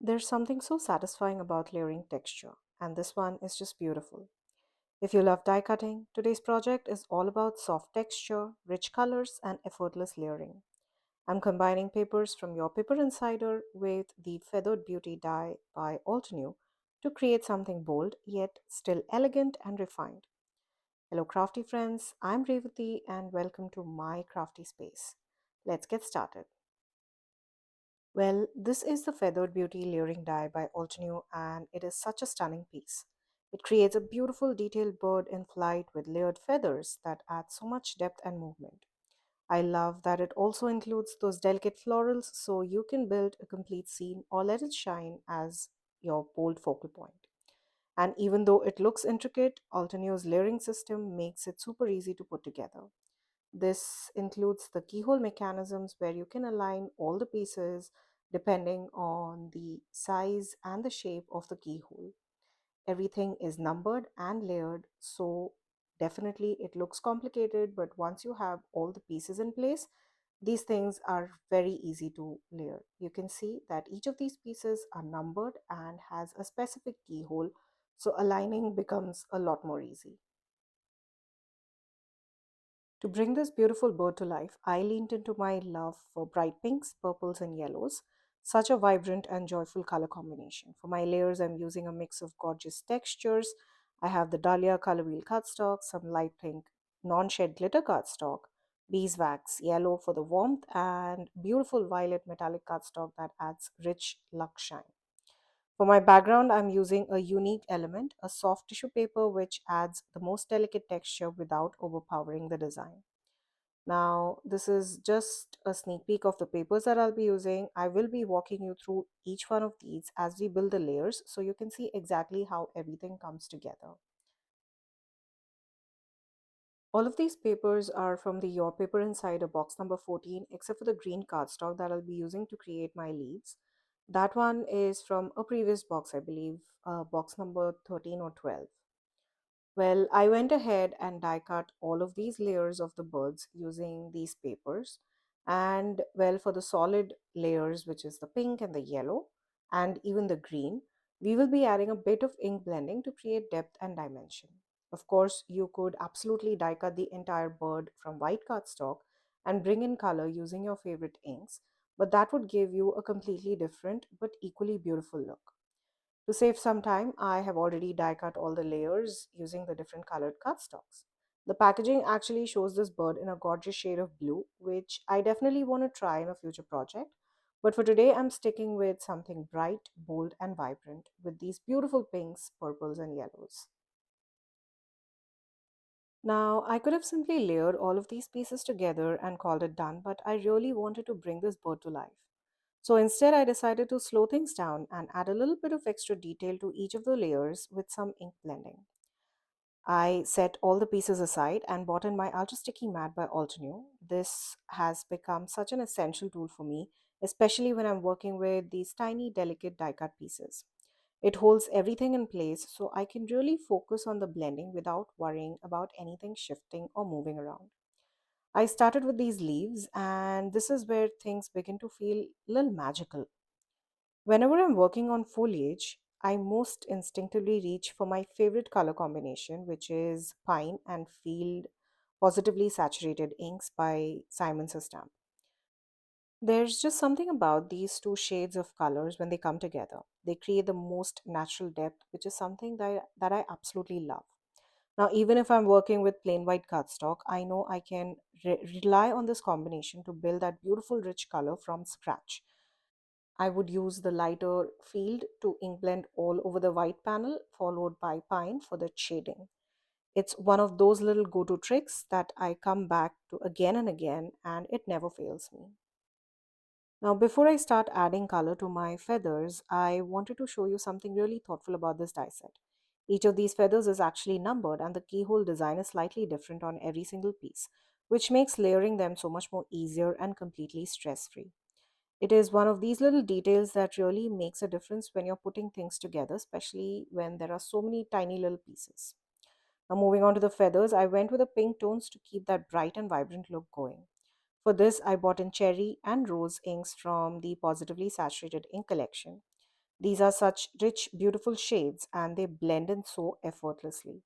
There's something so satisfying about layering texture, and this one is just beautiful. If you love die cutting, today's project is all about soft texture, rich colors, and effortless layering. I'm combining papers from your Paper Insider with the Feathered Beauty die by Altenew to create something bold yet still elegant and refined. Hello, crafty friends. I'm Revati, and welcome to my crafty space. Let's get started. Well, this is the Feathered Beauty layering die by Altenew, and it is such a stunning piece. It creates a beautiful detailed bird in flight with layered feathers that add so much depth and movement. I love that it also includes those delicate florals so you can build a complete scene or let it shine as your bold focal point. And even though it looks intricate, Altenew's layering system makes it super easy to put together. This includes the keyhole mechanisms where you can align all the pieces depending on the size and the shape of the keyhole. Everything is numbered and layered, so definitely it looks complicated, but once you have all the pieces in place, these things are very easy to layer. You can see that each of these pieces are numbered and has a specific keyhole, so aligning becomes a lot more easy. To bring this beautiful bird to life, I leaned into my love for bright pinks, purples, and yellows. Such a vibrant and joyful color combination. For my layers, I'm using a mix of gorgeous textures. I have the Dahlia color wheel cardstock, some light pink non shed glitter cardstock, beeswax yellow for the warmth, and beautiful violet metallic cardstock that adds rich luxe shine. For my background, I'm using a unique element, a soft tissue paper, which adds the most delicate texture without overpowering the design. Now, this is just a sneak peek of the papers that I'll be using. I will be walking you through each one of these as we build the layers so you can see exactly how everything comes together. All of these papers are from the Your Paper Insider box number 14, except for the green cardstock that I'll be using to create my leaves. That one is from a previous box, I believe, box number 13 or 12. Well, I went ahead and die cut all of these layers of the birds using these papers. And well, for the solid layers, which is the pink and the yellow, and even the green, we will be adding a bit of ink blending to create depth and dimension. Of course, you could absolutely die cut the entire bird from white cardstock and bring in color using your favorite inks, but that would give you a completely different but equally beautiful look. To save some time, I have already die cut all the layers using the different colored cardstocks. The packaging actually shows this bird in a gorgeous shade of blue, which I definitely want to try in a future project. But for today, I'm sticking with something bright, bold, and vibrant with these beautiful pinks, purples, and yellows. Now, I could have simply layered all of these pieces together and called it done, but I really wanted to bring this bird to life. So instead, I decided to slow things down and add a little bit of extra detail to each of the layers with some ink blending. I set all the pieces aside and bought in my ultra sticky mat by Altenew. This has become such an essential tool for me, especially when I'm working with these tiny, delicate die cut pieces. It holds everything in place so I can really focus on the blending without worrying about anything shifting or moving around. I started with these leaves, and this is where things begin to feel a little magical. Whenever I'm working on foliage, I most instinctively reach for my favorite color combination, which is pine and field positively saturated inks by Simon Stamp. There's just something about these two shades of colors when they come together. They create the most natural depth, which is something that I absolutely love. Now, even if I'm working with plain white cardstock, I know I can rely on this combination to build that beautiful rich color from scratch. I would use the lighter field to ink blend all over the white panel, followed by pine for the shading. It's one of those little go to tricks that I come back to again and again, and it never fails me. Now, before I start adding color to my feathers, I wanted to show you something really thoughtful about this die set. Each of these feathers is actually numbered, and the keyhole design is slightly different on every single piece, which makes layering them so much more easier and completely stress free. It is one of these little details that really makes a difference when you're putting things together, especially when there are so many tiny little pieces. Now, moving on to the feathers, I went with the pink tones to keep that bright and vibrant look going. For this, I bought in cherry and rose inks from the Positively Saturated Ink collection. These are such rich, beautiful shades and they blend in so effortlessly.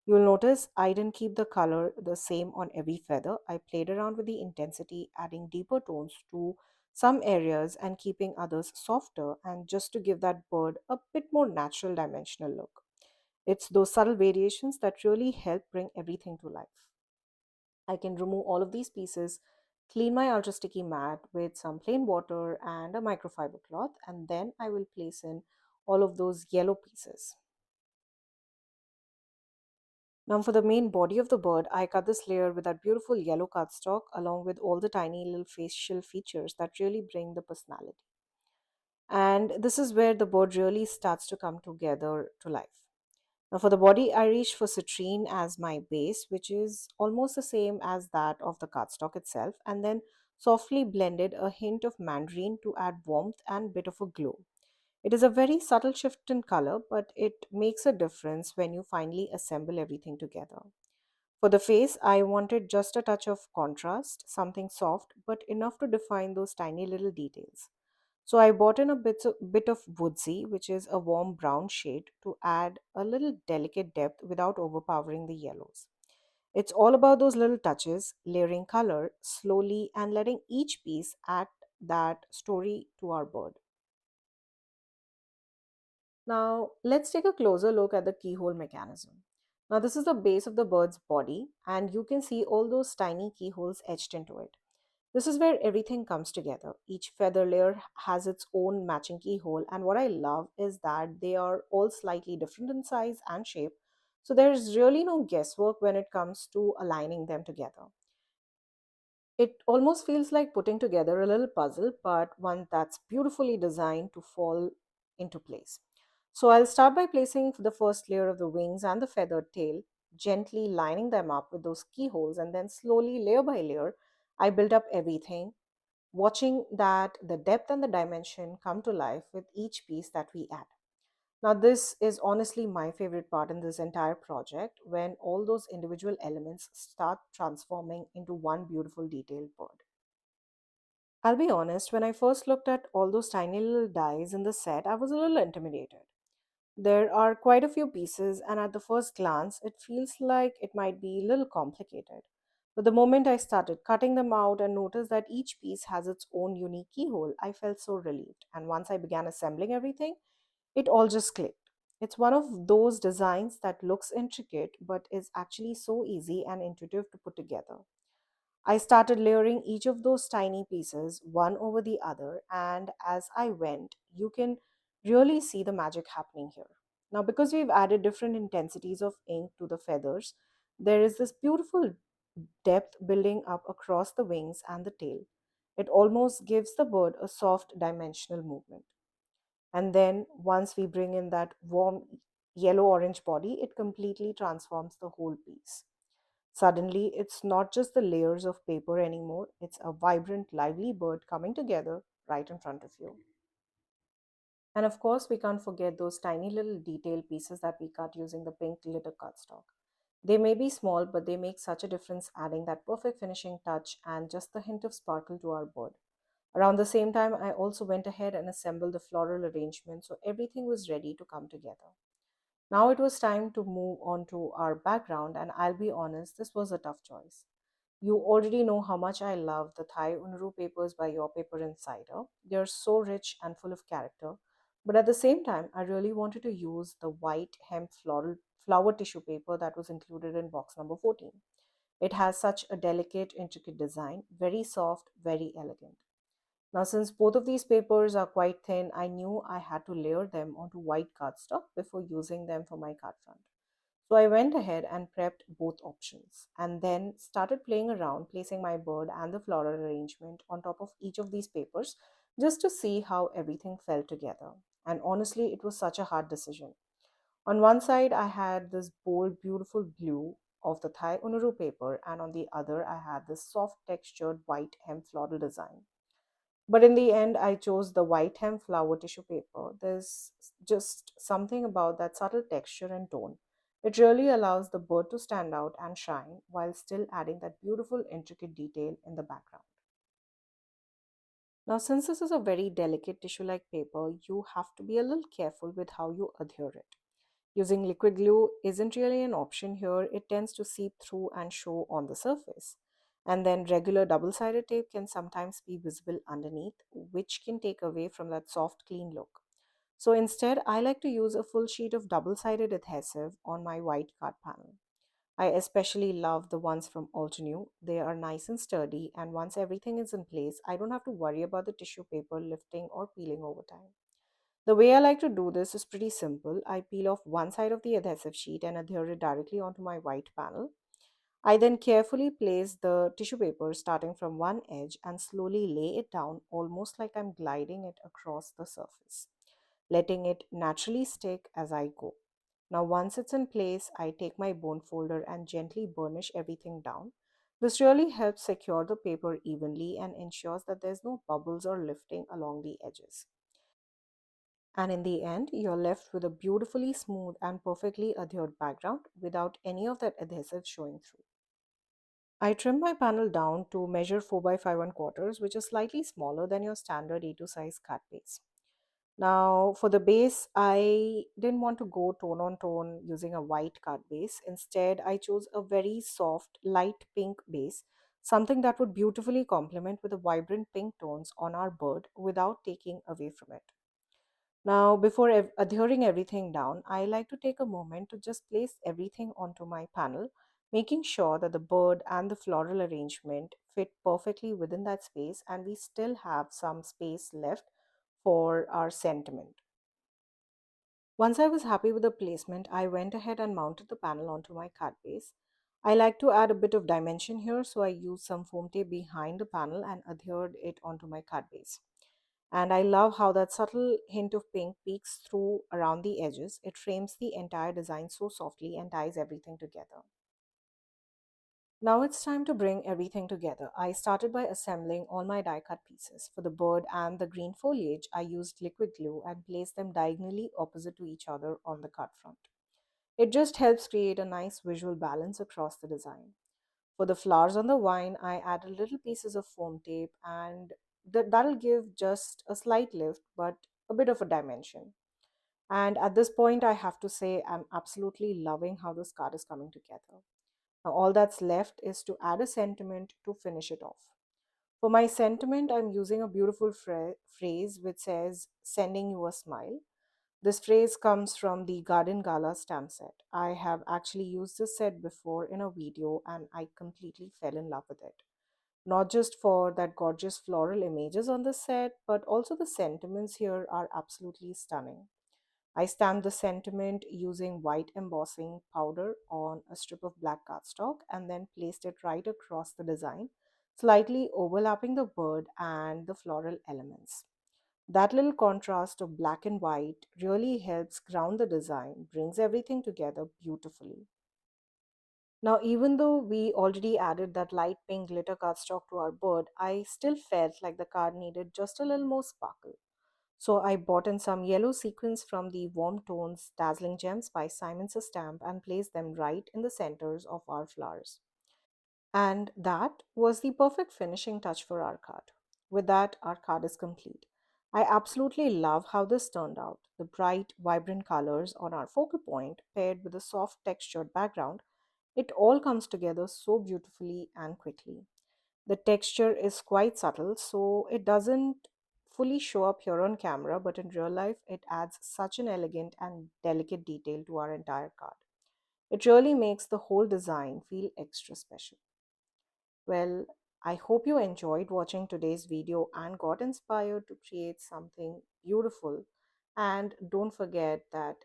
You'll notice I didn't keep the color the same on every feather. I played around with the intensity, adding deeper tones to some areas and keeping others softer, and just to give that bird a bit more natural dimensional look. It's those subtle variations that really help bring everything to life. I can remove all of these pieces, clean my ultra sticky mat with some plain water and a microfiber cloth, and then I will place in all of those yellow pieces. Now, for the main body of the bird, I cut this layer with that beautiful yellow cardstock along with all the tiny little facial features that really bring the personality. And this is where the bird really starts to come together to life. Now, for the body, I reached for citrine as my base, which is almost the same as that of the cardstock itself, and then softly blended a hint of mandarin to add warmth and bit of a glow. It is a very subtle shift in color, but it makes a difference when you finally assemble everything together. For the face, I wanted just a touch of contrast, something soft but enough to define those tiny little details. So I bought in a bit of woodsy, which is a warm brown shade, to add a little delicate depth without overpowering the yellows. It's all about those little touches, layering color slowly and letting each piece add that story to our bird. Now, let's take a closer look at the keyhole mechanism. Now, this is the base of the bird's body, and you can see all those tiny keyholes etched into it. This is where everything comes together. Each feather layer has its own matching keyhole, and what I love is that they are all slightly different in size and shape, so there's really no guesswork when it comes to aligning them together. It almost feels like putting together a little puzzle, but one that's beautifully designed to fall into place. So I'll start by placing the first layer of the wings and the feathered tail, gently lining them up with those keyholes, and then slowly, layer by layer, I build up everything, watching that the depth and the dimension come to life with each piece that we add. Now, this is honestly my favorite part in this entire project when all those individual elements start transforming into one beautiful detailed bird. I'll be honest, when I first looked at all those tiny little dies in the set, I was a little intimidated. There are quite a few pieces, and at the first glance, it feels like it might be a little complicated. But the moment I started cutting them out and noticed that each piece has its own unique keyhole, I felt so relieved. And once I began assembling everything, it all just clicked. It's one of those designs that looks intricate but is actually so easy and intuitive to put together. I started layering each of those tiny pieces one over the other, and as I went, you can really see the magic happening here. Now, because we've added different intensities of ink to the feathers, there is this beautiful depth building up across the wings and the tail. It almost gives the bird a soft dimensional movement. And then once we bring in that warm yellow orange body, it completely transforms the whole piece. Suddenly, it's not just the layers of paper anymore, it's a vibrant, lively bird coming together right in front of you. And of course, we can't forget those tiny little detail pieces that we cut using the pink glitter cardstock. They may be small, but they make such a difference, adding that perfect finishing touch and just the hint of sparkle to our bird. Around the same time, I also went ahead and assembled the floral arrangement so everything was ready to come together. Now it was time to move on to our background, and I'll be honest, this was a tough choice. You already know how much I love the Thai Unru papers by Your Paper Insider. They're so rich and full of character. But at the same time, I really wanted to use the white hemp floral flower tissue paper that was included in box number 14. It has such a delicate, intricate design, very soft, very elegant. Now, since both of these papers are quite thin, I knew I had to layer them onto white cardstock before using them for my card front. So I went ahead and prepped both options and then started playing around, placing my bird and the floral arrangement on top of each of these papers just to see how everything fell together. And honestly, it was such a hard decision. On one side, I had this bold, beautiful blue of the Thai Unuru paper, and on the other, I had this soft textured white hemp floral design. But in the end, I chose the white hem flower tissue paper. There's just something about that subtle texture and tone. It really allows the bird to stand out and shine while still adding that beautiful, intricate detail in the background. Now, since this is a very delicate tissue like paper, you have to be a little careful with how you adhere it. Using liquid glue isn't really an option here, it tends to seep through and show on the surface. And then regular double sided tape can sometimes be visible underneath, which can take away from that soft, clean look. So instead, I like to use a full sheet of double sided adhesive on my white card panel. I especially love the ones from Altenew. They are nice and sturdy, and once everything is in place, I don't have to worry about the tissue paper lifting or peeling over time. The way I like to do this is pretty simple. I peel off one side of the adhesive sheet and adhere it directly onto my white panel. I then carefully place the tissue paper starting from one edge and slowly lay it down almost like I'm gliding it across the surface, letting it naturally stick as I go. Now, once it's in place, I take my bone folder and gently burnish everything down. This really helps secure the paper evenly and ensures that there's no bubbles or lifting along the edges. And in the end, you're left with a beautifully smooth and perfectly adhered background without any of that adhesive showing through. I trimmed my panel down to measure 4 by 5 and quarters, which is slightly smaller than your standard A2 size card base. Now, for the base, I didn't want to go tone on tone using a white card base. Instead, I chose a very soft, light pink base, something that would beautifully complement with the vibrant pink tones on our bird without taking away from it. Now, before adhering everything down, I like to take a moment to just place everything onto my panel, making sure that the bird and the floral arrangement fit perfectly within that space and we still have some space left for our sentiment. Once I was happy with the placement, I went ahead and mounted the panel onto my card base. I like to add a bit of dimension here, so I used some foam tape behind the panel and adhered it onto my card base. And I love how that subtle hint of pink peeks through around the edges. It frames the entire design so softly and ties everything together. Now it's time to bring everything together. I started by assembling all my die cut pieces. For the bird and the green foliage, I used liquid glue and placed them diagonally opposite to each other on the card front. It just helps create a nice visual balance across the design. For the flowers on the vine, I added little pieces of foam tape and that'll give just a slight lift but a bit of a dimension. And at this point, I have to say I'm absolutely loving how this card is coming together. Now, all that's left is to add a sentiment to finish it off. For my sentiment, I'm using a beautiful phrase which says, "Sending you a smile." This phrase comes from the Garden Gala stamp set. I have actually used this set before in a video and I completely fell in love with it. Not just for that gorgeous floral images on the set, but also the sentiments here are absolutely stunning. I stamped the sentiment using white embossing powder on a strip of black cardstock and then placed it right across the design, slightly overlapping the bird and the floral elements. That little contrast of black and white really helps ground the design, brings everything together beautifully. Now, even though we already added that light pink glitter cardstock to our bird, I still felt like the card needed just a little more sparkle. So I bought in some yellow sequins from the Warm Tones Dazzling Gems by Simon's Stamp and placed them right in the centers of our flowers. And that was the perfect finishing touch for our card. With that, our card is complete. I absolutely love how this turned out. The bright, vibrant colors on our focal point paired with a soft textured background, it all comes together so beautifully and quickly. The texture is quite subtle, so it doesn't fully show up here on camera, but in real life, it adds such an elegant and delicate detail to our entire card. It really makes the whole design feel extra special. Well, I hope you enjoyed watching today's video and got inspired to create something beautiful. And don't forget that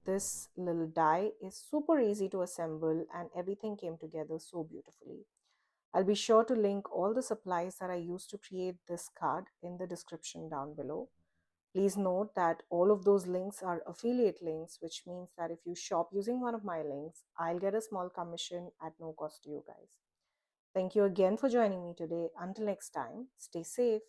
this little die is super easy to assemble and everything came together so beautifully. I'll be sure to link all the supplies that I used to create this card in the description down below. Please note that all of those links are affiliate links, which means that if you shop using one of my links, I'll get a small commission at no cost to you guys. Thank you again for joining me today. Until next time, stay safe.